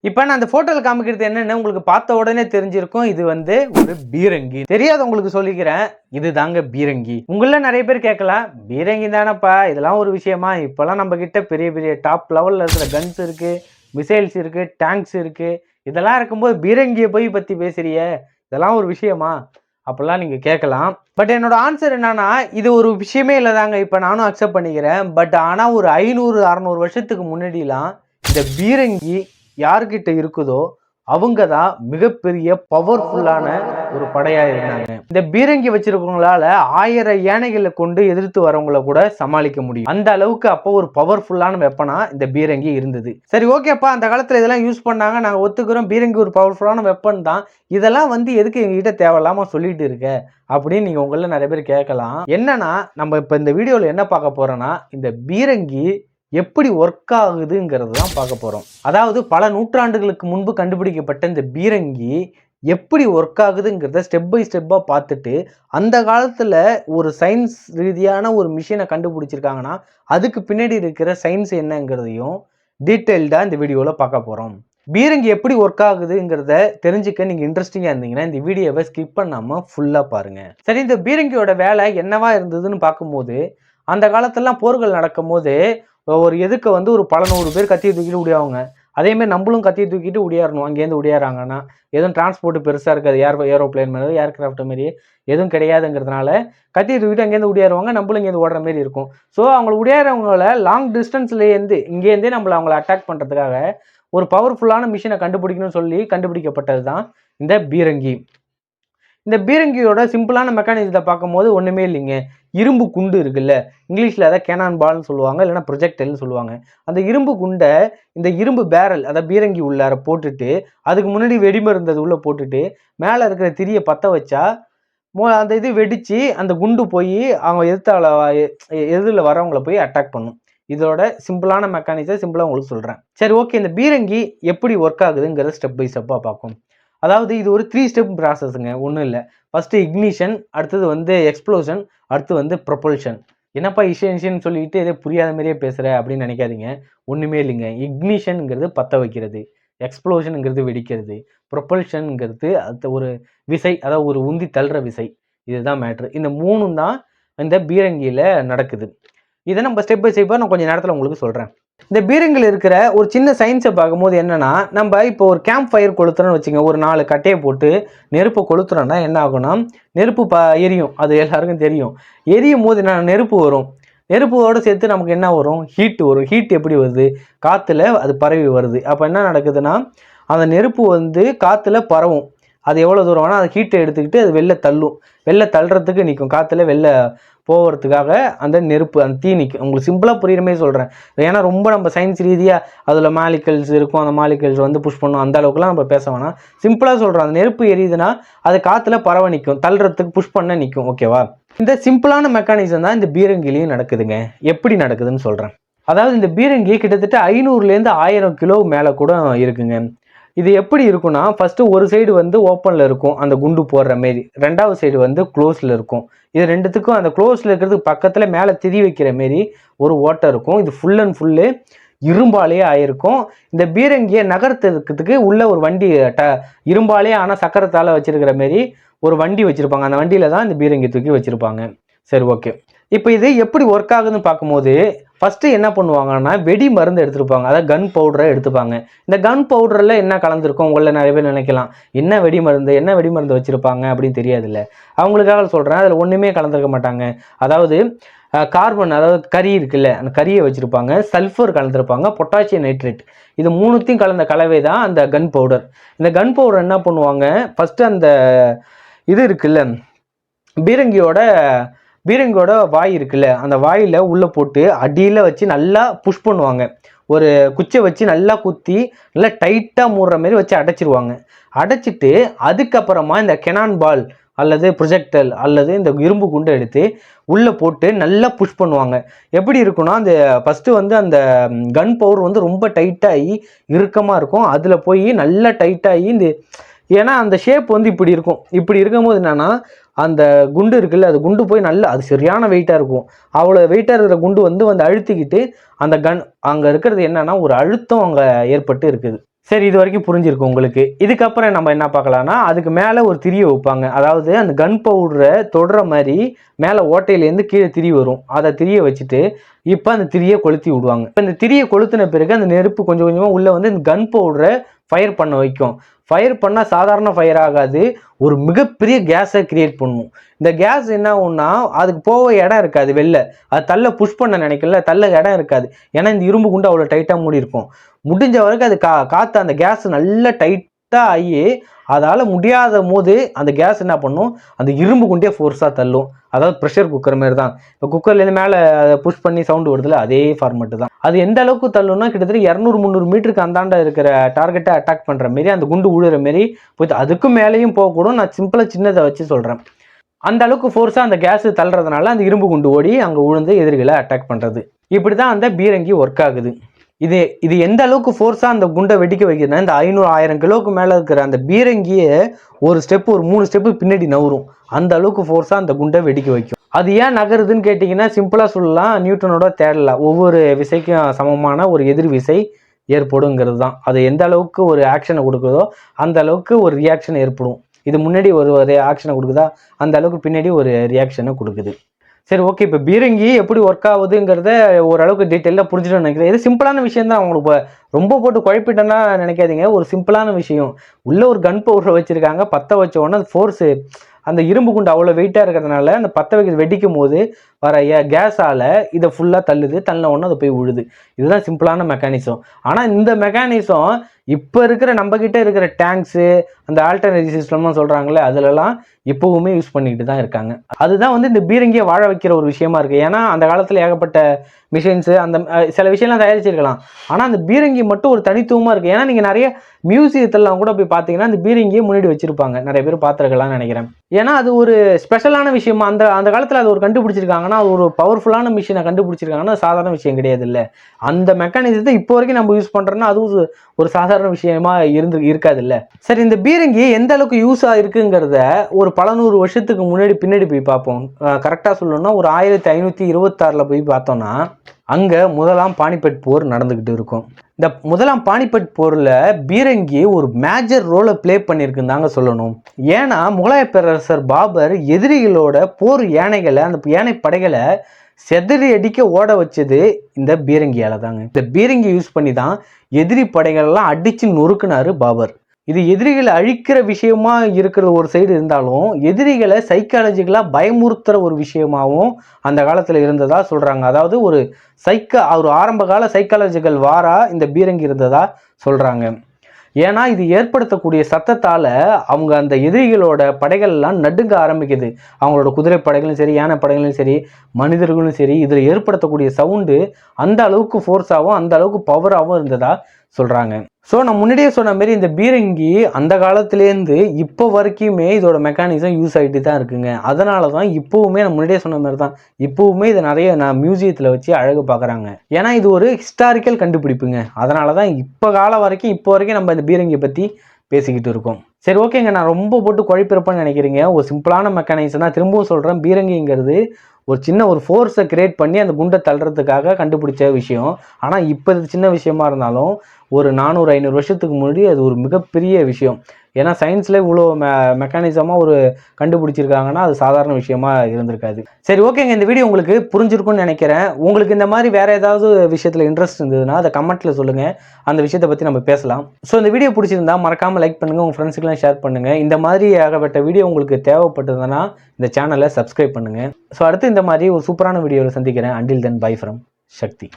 இப்ப நான் அந்த போட்டோல காமிக்கிறது என்னன்னு உங்களுக்கு பார்த்த உடனே தெரிஞ்சிருக்கும். இது ஒரு பீரங்கி. தெரியாதவங்களுக்கு சொல்லிக்கிறேன். இது தாங்க பீரங்கி. உங்கள நிறைய பேர் கேட்கலாம், பீரங்கி தானப்பா இதெல்லாம் ஒரு விஷயமா? இப்பெல்லாம் நம்ம கிட்ட பெரிய பெரிய டாப் லெவல்ல இருக்கிற கன்ஸ் இருக்கு, மிசைல்ஸ் இருக்கு, டேங்க்ஸ் இருக்கு. இதெல்லாம் இருக்கும்போது பீரங்கியை பத்தி பேசுறியே, இதெல்லாம் ஒரு விஷயமா அப்படிலாம் நீங்க கேட்கலாம். பட் என்னோட ஆன்சர் என்னன்னா, இது ஒரு விஷயமே இல்லதாங்க. இப்ப நானும் அக்செப்ட் பண்ணிக்கிறேன். பட் ஆனா ஒரு 500 600 வருஷத்துக்கு முன்னாடிலாம் இந்த பீரங்கி யார்கிட்ட இருக்குதோ அவங்க தான் மிகப்பெரிய பவர்ஃபுல்லான ஒரு படையா இருந்தாங்க. இந்த பீரங்கி வச்சிருக்கவங்களால 1000 யானைகளை கொண்டு எதிர்த்து வரவங்களை கூட சமாளிக்க முடியும். அந்த அளவுக்கு அப்போ ஒரு பவர்ஃபுல்லான வெப்பனா இந்த பீரங்கி இருந்தது. சரி ஓகேப்பா, அந்த காலத்துல இதெல்லாம் யூஸ் பண்ணாங்க, நாங்க ஒத்துக்கிறோம். பீரங்கி ஒரு பவர்ஃபுல்லான வெப்பன் தான். இதெல்லாம் எதுக்கு எங்ககிட்ட தேவையில்லாம சொல்லிட்டு இருக்க அப்படின்னு நீங்க உங்கள நிறைய பேர் கேட்கலாம். என்னன்னா, நம்ம இப்ப இந்த வீடியோல என்ன பார்க்க போறோம்னா, இந்த பீரங்கி எப்படி ஒர்க் ஆகுதுங்கிறது தான் பார்க்க போறோம். அதாவது பல நூற்றாண்டுகளுக்கு முன்பு கண்டுபிடிக்கப்பட்ட இந்த பீரங்கி எப்படி ஒர்க் ஆகுதுங்கிறத ஸ்டெப் பை ஸ்டெப்பா பார்த்துட்டு, அந்த காலத்துல ஒரு சயின்ஸ் ரீதியான ஒரு மிஷினை கண்டுபிடிச்சிருக்காங்கன்னா அதுக்கு பின்னாடி இருக்கிற சயின்ஸ் என்னங்கிறதையும் டீட்டெயில்டா இந்த வீடியோல பார்க்க போறோம். பீரங்கி எப்படி ஒர்க் ஆகுதுங்கிறத தெரிஞ்சுக்க நீங்க இன்ட்ரெஸ்டிங்கா இருந்தீங்கன்னா இந்த வீடியோவை ஸ்கிப் பண்ணாம ஃபுல்லா பாருங்க. சரி, இந்த பீரங்கியோட வேலை என்னவா இருந்ததுன்னு பார்க்கும்போது, அந்த காலத்துலலாம் போர்கள் நடக்கும் போது ஒரு எதுக்கு ஒரு பல 100 பேர் கத்தியை தூக்கிட்டு உடையாவாங்க. அதேமாதிரி நம்மளும் கத்தியை தூக்கிட்டு உடையாறணும். அங்கேருந்து உடையாறாங்கன்னா எதுவும் டிரான்ஸ்போர்ட் பெருசாக இருக்காது. ஏரோப்ளேன் மாதிரி ஏர்கிராஃப்ட் மாரி எதுவும் கிடையாதுங்கிறதுனால கத்தியை தூக்கிட்டு அங்கேருந்து உடையாருவாங்க. நம்மளும் இங்கேருந்து ஓடுற மாரி இருக்கும். ஸோ அவங்க உடையாறவங்கள லாங் டிஸ்டன்ஸ்லேருந்து இங்கேருந்தே அவங்கள அட்டாக் பண்ணுறதுக்காக ஒரு பவர்ஃபுல்லான மிஷினை கண்டுபிடிக்கணும்னு சொல்லி கண்டுபிடிக்கப்பட்டது தான் இந்த பீரங்கி. இந்த பீரங்கியோட சிம்பிளான மெக்கானிசத்தை பார்க்கும்போது ஒன்றுமே இல்லைங்க. இரும்பு குண்டு இருக்குல்ல, இங்கிலீஷில் அதை கேனான் பால்னு சொல்லுவாங்க, இல்லைன்னா ப்ரொஜெக்டைல்னு சொல்லுவாங்க. அந்த இரும்பு குண்டை இந்த இரும்பு பேரல் அதை பீரங்கி உள்ளார போட்டுட்டு, அதுக்கு முன்னாடி வெடிமருந்து அது உள்ளே போட்டுட்டு மேலே இருக்கிற திரியை பற்ற வச்சா அந்த இது வெடித்து அந்த குண்டு போய் அவங்க எதிரில் வரவங்களை போய் அட்டாக் பண்ணும். இதோட சிம்பிளான மெக்கானிசம் சிம்பிளாக உங்களுக்கு சொல்கிறேன். சரி ஓகே, இந்த பீரங்கி எப்படி ஒர்க் ஆகுதுங்கிறத ஸ்டெப் பை ஸ்டெப்பாக பார்க்கும். அதாவது இது ஒரு 3 ஸ்டெப் ப்ராசஸ்ங்க, ஒன்றும் இல்லை. ஃபஸ்ட்டு இக்னிஷன், அடுத்தது எக்ஸ்ப்ளோஷன், அடுத்து ப்ரொபல்ஷன். என்னப்பா இஷன் சொல்லிட்டு எதோ புரியாத மாதிரியே பேசுகிற அப்படின்னு நினைக்காதீங்க. ஒன்றுமே இல்லைங்க. இக்னிஷனுங்கிறது பற்ற வைக்கிறது, எக்ஸ்ப்ளோஷனுங்கிறது வெடிக்கிறது, ப்ரொபல்ஷனுங்கிறது அது ஒரு விசை, அதாவது ஒரு உந்தி தள்ளுற விசை. இதுதான் மேட்ரு. இந்த 3 தான் இந்த பீரங்கியில் நடக்குது. இதை நம்ம ஸ்டெப் பை ஸ்டெப்பாக நான் கொஞ்சம் நேரத்தில் உங்களுக்கு சொல்கிறேன். இந்த பீரங்கில் இருக்கிற ஒரு சின்ன சயின்ஸை பார்க்கும்போது என்னன்னா, நம்ம இப்போ ஒரு கேம்ப் ஃபயர் கொளுத்துறோம்னு வச்சுங்க, ஒரு 4 கட்டையை போட்டு நெருப்பை கொளுத்துறோன்னா என்ன ஆகும்னா, நெருப்பு எரியும். அது எல்லாருக்கும் தெரியும். எரியும் போது என்ன, நெருப்பு வரும். நெருப்போடு சேர்த்து நமக்கு என்ன வரும், ஹீட் வரும். ஹீட் எப்படி வருது, காற்றுல அது பரவி வருது. அப்போ என்ன நடக்குதுன்னா, அந்த நெருப்பு காற்றுல பரவும். அது எவ்வளோ தூரம் வேணால் அந்த ஹீட்டை எடுத்துக்கிட்டு அது வெளில தள்ளும். வெளில தள்ளுறதுக்கு நிற்கும், காற்றுல வெளில போகிறதுக்காக அந்த நெருப்பு, அந்த தீ நிற்கும். உங்களுக்கு சிம்பிளாக புரியுற மாதிரி சொல்கிறேன். ஏன்னா ரொம்ப நம்ம சயின்ஸ் ரீதியாக அதில் மாலிகல்ஸ் இருக்கும், அந்த மாலிகல்ஸ் புஷ் பண்ணும், அந்த அளவுக்குலாம் நம்ம பேச வேணாம். சிம்பிளாக சொல்கிறோம், அந்த நெருப்பு எரியுதுன்னா அது காற்றுல பரவ நிற்கும், தள்ளுறதுக்கு புஷ் பண்ண நிற்கும். ஓகேவா? இந்த சிம்பிளான மெக்கானிசம் தான் இந்த பீரங்கிலையும் நடக்குதுங்க. எப்படி நடக்குதுன்னு சொல்கிறேன். அதாவது இந்த பீரங்கி கிட்டத்தட்ட 500லேருந்து 1000 கிலோ மேலே கூட இருக்குங்க. இது எப்படி இருக்குன்னா, ஃபஸ்ட்டு ஒரு சைடு ஓப்பனில் இருக்கும், அந்த குண்டு போடுற மாரி. ரெண்டாவது சைடு க்ளோஸில் இருக்கும். இது ரெண்டுத்துக்கும் அந்த க்ளோஸில் இருக்கிறதுக்கு பக்கத்தில் மேலே திரி வைக்கிற மாரி ஒரு ஓட்டை இருக்கும். இது ஃபுல் அண்ட் ஃபுல்லு இரும்பாலே ஆயிருக்கும். இந்த பீரங்கியை நகர்த்துறதுக்கு உள்ள ஒரு வண்டி இரும்பாலே ஆனால் சக்கரத்தால் வச்சிருக்கிற மாரி ஒரு வண்டி வச்சுருப்பாங்க. அந்த வண்டியில் தான் இந்த பீரங்கி தூக்கி வச்சுருப்பாங்க. சரி ஓகே, இப்போ இது எப்படி ஒர்க் ஆகுதுன்னு பார்க்கும்போது ஃபஸ்ட்டு என்ன பண்ணுவாங்கன்னா, வெடி மருந்து எடுத்துருப்பாங்க. அதாவது கன் பவுடரை எடுத்துப்பாங்க. இந்த கன் பவுடரில் என்ன கலந்துருக்கும் உங்களை நிறைய பேர் நினைக்கலாம், என்ன வெடி மருந்து வச்சுருப்பாங்க அப்படின்னு தெரியாதுல்ல. அவங்களுக்காக சொல்கிறேன், அதில் ஒன்றுமே கலந்துருக்க மாட்டாங்க. அதாவது கார்பன், அதாவது கரி இருக்குல்ல, அந்த கரியை வச்சுருப்பாங்க, சல்ஃபர் கலந்துருப்பாங்க, பொட்டாசியம் நைட்ரேட், இது 3த்தையும் கலந்த கலவை தான் அந்த கன் பவுடர். இந்த கன் பவுடர் என்ன பண்ணுவாங்க, ஃபஸ்ட்டு அந்த இது இருக்குல்ல, பீரங்கியோட வாய் இருக்குல்ல, அந்த வாயில் உள்ளே போட்டு அடியில் வச்சு நல்லா புஷ் பண்ணுவாங்க. ஒரு குச்சை வச்சு நல்லா குத்தி நல்லா டைட்டாக மூடுற மாரி வச்சு அடைச்சிருவாங்க. அடைச்சிட்டு அதுக்கப்புறமா இந்த கெனான் பால் அல்லது ப்ரொஜெக்டல் அல்லது இந்த இரும்பு குண்டை எடுத்து உள்ளே போட்டு நல்லா புஷ் பண்ணுவாங்க. எப்படி இருக்குன்னா, அந்த ஃபஸ்ட்டு அந்த கன் பவுடர் ரொம்ப டைட்டாகி இறுக்கமாக இருக்கும். அதில் போய் நல்லா டைட்டாகி ஏன்னா அந்த ஷேப் இப்படி இருக்கும். இப்படி இருக்கும்போது என்னன்னா, அந்த குண்டு இருக்குல்ல, அது குண்டு போய் நல்லா, அது சரியான வெயிட்டாக இருக்கும். அவ்வளோ வெயிட்டாக இருக்கிற குண்டு அழுத்திக்கிட்டு அந்த கன் அங்கே இருக்கிறது என்னன்னா, ஒரு அழுத்தம் அங்கே ஏற்பட்டு இருக்குது. சரி, இது வரைக்கும் புரிஞ்சிருக்கும் உங்களுக்கு. இதுக்கப்புறம் நம்ம என்ன பார்க்கலாம்னா, அதுக்கு மேலே ஒரு திரியை வைப்பாங்க. அதாவது அந்த கன் பவுடரை தொடுற மாதிரி மேலே ஓட்டையிலேருந்து கீழே திரி வரும். அதை திரியை வச்சுட்டு இப்போ அந்த திரியை கொளுத்தி விடுவாங்க. இப்போ இந்த திரியை கொளுத்தின பிறகு அந்த நெருப்பு கொஞ்சம் கொஞ்சமாக உள்ளே வந்து இந்த கன் பவுடரை ஃபயர் பண்ண வைக்கும். ஃபயர் பண்ணால் சாதாரண ஃபயர் ஆகாது, ஒரு மிகப்பெரிய கேஸை கிரியேட் பண்ணும். இந்த கேஸ் என்ன ஆகும்னா அதுக்கு போக இடம் இருக்காது, வெளில அது தள்ள புஷ் பண்ண நினைக்கல, தள்ள இடம் இருக்காது. ஏன்னா இந்த இரும்பு குண்டு அவ்வளோ டைட்டாக மூடி இருக்கும். முடிஞ்ச வரைக்கும் அது காற்று அந்த கேஸ் நல்லா டைட்டாக ஆகி அதால் முடியாத போது அந்த கேஸ் என்ன பண்ணும், அந்த இரும்பு குண்டே ஃபோர்ஸாக தள்ளும். அதாவது ப்ரெஷர் குக்கர் மாதிரி தான். இப்போ குக்கர்லேருந்து மேலே புஷ் பண்ணி சவுண்டு வருதுல, அதே ஃபார்மெட்டு தான். அது எந்த அளவுக்கு தள்ளும்னா கிட்டத்தட்ட 200-300 மீட்டருக்கு அந்தாண்ட இருக்கிற டார்கெட்டை அட்டாக் பண்ணுற மாரி அந்த குண்டு ஊழுற மாரி போய் அதுக்கும் மேலேயும் போகக்கூடும். நான் சிம்பிளாக சின்னதை வச்சு சொல்கிறேன். அந்த அளவுக்கு ஃபோர்ஸாக அந்த கேஸ் தள்ளுறதுனால அந்த இரும்பு குண்டு ஓடி அங்கே விழுந்து எதிரிகளை அட்டாக் பண்ணுறது. இப்படி தான் அந்த பீரங்கி ஒர்க் ஆகுது. இது எந்த அளவுக்கு ஃபோர்ஸாக அந்த குண்டை வெடிக்க வைக்கிறதுனா, இந்த 500-1000 கிலோவுக்கு மேலே இருக்கிற அந்த பீரங்கியை ஒரு 3 ஸ்டெப்பு பின்னாடி நவரும். அந்த அளவுக்கு ஃபோர்ஸாக அந்த குண்டை வெடிக்க வைக்கும். அது ஏன் நகருதுன்னு கேட்டிங்கன்னா சிம்பிளாக சொல்லலாம், நியூட்டனோட தேடல ஒவ்வொரு விசைக்கும் சமமான ஒரு எதிர் விசை ஏற்படுங்கிறது தான். அது எந்த அளவுக்கு ஒரு ஆக்ஷனை கொடுக்குதோ அந்த அளவுக்கு ஒரு ரியாக்ஷன் ஏற்படும். இது முன்னாடி ஒரு ஆக்ஷனை கொடுக்குதா, அந்த அளவுக்கு பின்னாடி ஒரு ரியாக்ஷனை கொடுக்குது. சரி, ஓகே. இப்போ பீரங்கி எப்படி ஒர்க் ஆகுதுங்கிறத ஓரளவுக்கு டீட்டெயிலாக புரிஞ்சுட்டு நினைக்கிறேன். இது சிம்பிளான விஷயம் தான். அவங்களுக்கு ரொம்ப போட்டு குழப்பிட்டேன்னா நினைக்காதீங்க. ஒரு சிம்பிளான விஷயம். உள்ள ஒரு கன் பவுடரை வச்சுருக்காங்க, பற்ற வச்ச உடனே அந்த ஃபோர்ஸு அந்த இரும்பு குண்டு அவ்வளோ வெயிட்டாக இருக்கிறதுனால அந்த பற்ற வைக்கிறது வெடிக்கும் போது வர கேஸால் இதை ஃபுல்லாக தள்ளுது. தள்ளின உடனே அதை போய் விழுது. இதுதான் சிம்பிளான மெக்கானிசம். ஆனால் இந்த மெக்கானிசம் இப்போ இருக்கிற நம்மக்கிட்ட இருக்கிற டேங்க்ஸு அந்த ஆல்டர்னேட்டிவ் சிஸ்டம்லாம் சொல்கிறாங்களே அதிலலாம் இப்போவுமே யூஸ் பண்ணிக்கிட்டு தான் இருக்காங்க. அதுதான் வந்து இந்த பீரங்கியை வாழ வைக்கிற ஒரு விஷயமா இருக்குது. ஏன்னா அந்த காலத்தில் ஏகப்பட்ட மிஷின்ஸு அந்த சில விஷயம்லாம் தயாரிச்சிருக்கலாம். ஆனால் அந்த பீரங்கி மட்டும் ஒரு தனித்துவமாக இருக்குது. ஏன்னா நீங்கள் நிறைய மியூசியத்தெல்லாம் கூட போய் பார்த்தீங்கன்னா அந்த பீரங்கியை முன்னாடி வச்சுருப்பாங்க. நிறைய பேர் பார்த்துருக்கலாம்னு நினைக்கிறேன். ஏன்னா அது ஒரு ஸ்பெஷலான விஷயமா அந்த காலத்தில் அது ஒரு கண்டுபிடிச்சிருக்காங்கன்னா அது ஒரு பவர்ஃபுல்லான மிஷினை கண்டுபிடிச்சிருக்காங்கன்னா சாதாரண விஷயம் கிடையாது. இல்லை, அந்த மெக்கானிசத்தை இப்போ வரைக்கும் நம்ம யூஸ் பண்ணுறோன்னா அதுவும் ஒரு சாதாரண விஷயமா இருக்காது. இல்லை, சரி, இந்த பீரங்கி எந்த அளவுக்கு யூஸ் ஆகிருக்குங்கிறத ஒரு பல 100 வருஷத்துக்கு பின்னாடி போய் பார்ப்போம். கரெக்டாக சொல்லணும்னா ஒரு 1526 போய் பார்த்தோம்னா அங்கே முதலாம் பானிபட் போர் நடந்துக்கிட்டு இருக்கும். இந்த முதலாம் பானிபட் போரில் பீரங்கி ஒரு மேஜர் ரோலை ப்ளே பண்ணியிருக்குன்னு தாங்க சொல்லணும். ஏன்னா முகலாய பேரரசர் பாபர் எதிரிகளோட போர் யானைகளை அந்த யானை படைகளை செதறி அடிக்க ஓட வச்சது இந்த பீரங்கியால் தாங்க. இந்த பீரங்கி யூஸ் பண்ணி தான் எதிரி படைகள்லாம் அடித்து நொறுக்குனாரு பாபர். இது எதிரிகளை அழிக்கிற விஷயமா இருக்கிற ஒரு சைடு இருந்தாலும் எதிரிகளை சைக்காலஜிக்கலாக பயமுறுத்துகிற ஒரு விஷயமாகவும் அந்த காலத்தில் இருந்ததா சொல்கிறாங்க. அதாவது ஒரு ஆரம்ப கால சைக்காலஜிக்கல் வாரா இந்த பீரங்கி இருந்ததா சொல்கிறாங்க. ஏன்னா இது ஏற்படுத்தக்கூடிய சத்தத்தால் அவங்க அந்த எதிரிகளோட படைகள்லாம் நடுங்க ஆரம்பிக்குது. அவங்களோட குதிரை படைகளும் சரி, யானை படைகளும் சரி, மனிதர்களும் சரி, இதில் ஏற்படுத்தக்கூடிய சவுண்டு அந்த அளவுக்கு ஃபோர்ஸாகவும் அந்த அளவுக்கு பவராகவும் இருந்ததா சொல்கிறாங்க. ஸோ நான் முன்னாடியே சொன்ன மாரி இந்த பீரங்கி அந்த காலத்துலேருந்து இப்போ வரைக்குமே இதோட மெக்கானிசம் யூஸ் ஆகிட்டு தான் இருக்குங்க. அதனால தான் இப்போவுமே நான் முன்னாடியே சொன்ன மாதிரி தான் இப்போவுமே இதை நிறைய மியூசியத்தில் வச்சு அழகு பார்க்குறாங்க. ஏன்னா இது ஒரு ஹிஸ்டாரிக்கல் கண்டுபிடிப்புங்க. அதனால தான் இப்போ வரைக்கும் நம்ம இந்த பீரங்கியை பற்றி பேசிக்கிட்டு இருக்கோம். சரி, ஓகேங்க. நான் ரொம்ப போட்டு குழப்பிருப்பேன்னு நினைக்கிறீங்க. ஒரு சிம்பிளான மெக்கானிசம் தான். திரும்பவும் சொல்கிறேன், பீரங்கிங்கிறது ஒரு சின்ன ஒரு ஃபோர்ஸை கிரியேட் பண்ணி அந்த குண்டை தள்ளுறதுக்காக கண்டுபிடிச்ச விஷயம். ஆனால் இப்போ இது சின்ன விஷயமா இருந்தாலும் ஒரு 400-500 வருஷத்துக்கு முன்னாடி அது ஒரு மிகப்பெரிய விஷயம். ஏன்னா சயின்ஸில் இவ்வளோ மெக்கானிசமாக ஒரு கண்டுபிடிச்சிருக்காங்கன்னா அது சாதாரண விஷயமா இருந்திருக்காது. சரி, ஓகேங்க. இந்த வீடியோ உங்களுக்கு புரிஞ்சிருக்கும்னு நினைக்கிறேன். உங்களுக்கு இந்த மாதிரி வேறு ஏதாவது விஷயத்தில் இன்ட்ரெஸ்ட் இருந்ததுன்னா அதை கமெண்ட்டில் சொல்லுங்கள். அந்த விஷயத்தை பற்றி நம்ம பேசலாம். ஸோ இந்த வீடியோ பிடிச்சிருந்தா மறக்காமல் லைக் பண்ணுங்கள், உங்கள் ஃப்ரெண்ட்ஸுக்கெல்லாம் ஷேர் பண்ணுங்கள். இந்த மாதிரி ஆகப்பட்ட வீடியோ உங்களுக்கு தேவைப்பட்டதுன்னா இந்த சேனலை சப்ஸ்கிரைப் பண்ணுங்கள். ஸோ அடுத்து இந்த மாதிரி ஒரு சூப்பரான வீடியோவில் சந்திக்கிறேன். Until then bye from Sakthi.